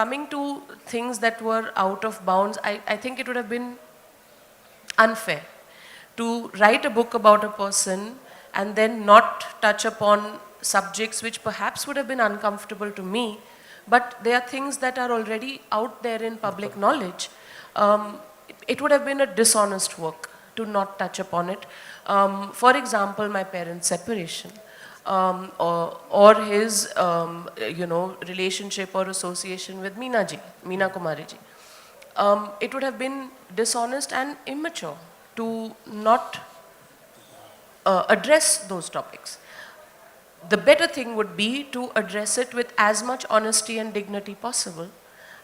coming to things that were out of bounds, I think it would have been unfair to write a book about a person and then not touch upon subjects which perhaps would have been uncomfortable to me, but they are things that are already out there in public knowledge. It would have been a dishonest work to not touch upon it. For example, my parents' separation. Or his, relationship or association with Meena Kumari ji. It would have been dishonest and immature to not address those topics. The better thing would be to address it with as much honesty and dignity possible.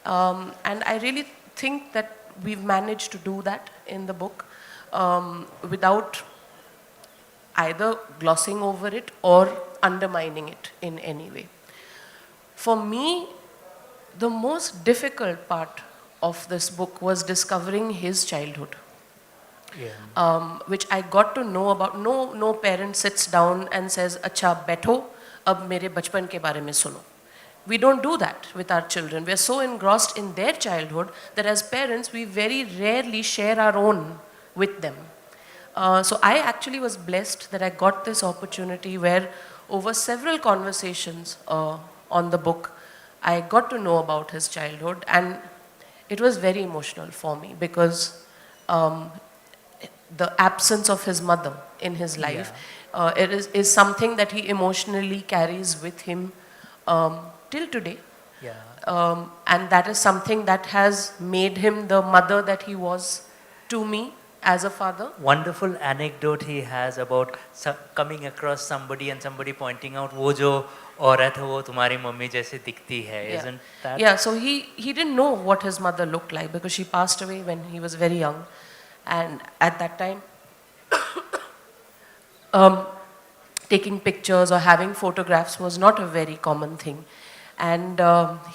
And I really think that we've managed to do that in the book without either glossing over it or undermining it in any way. For me, the most difficult part of this book was discovering his childhood, which I got to know about. No parent sits down and says, "Acha, baitho, ab mere bachpan ke bare mein suno." We don't do that with our children. We are so engrossed in their childhood that as parents, we very rarely share our own with them. So I actually was blessed that I got this opportunity where over several conversations on the book, I got to know about his childhood, and it was very emotional for me because the absence of his mother in his life is something that he emotionally carries with him till today. And that is something that has made him the mother that he was to me as a father. Wonderful anecdote he has about coming across somebody and somebody pointing out, "वो जो औरत है वो तुम्हारी mummy जैसे दिखती है," isn't that? Yeah, so he didn't know what his mother looked like because she passed away when he was very young. And at that time, taking pictures or having photographs was not a very common thing. And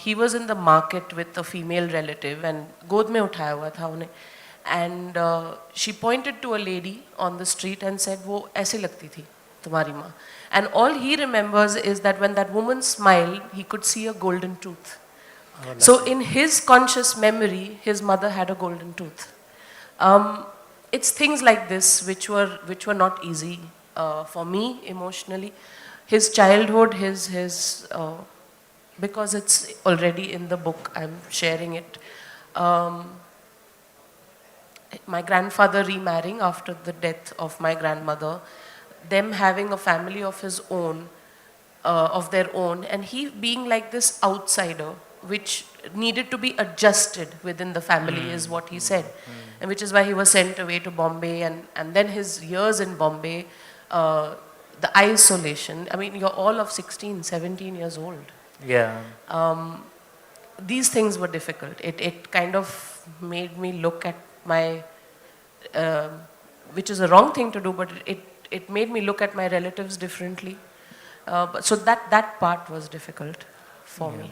he was in the market with a female relative and गोद में उठाया हुआ था उन्हें. And she pointed to a lady on the street and said, "वो ऐसे लगती थी तुम्हारी माँ." And all he remembers is that when that woman smiled, he could see a golden tooth. So in his conscious memory, his mother had a golden tooth. It's things like this which were not easy for me emotionally. His childhood, because it's already in the book, I'm sharing it. My grandfather remarrying after the death of my grandmother, them having a family of his own, of their own, and he being like this outsider, which needed to be adjusted within the family, is what he said. And which is why he was sent away to Bombay, and then his years in Bombay, the isolation. I mean, you're all of 16, 17 years old. These things were difficult. It kind of made me look at my, which is a wrong thing to do, but it made me look at my relatives differently. So that part was difficult for me.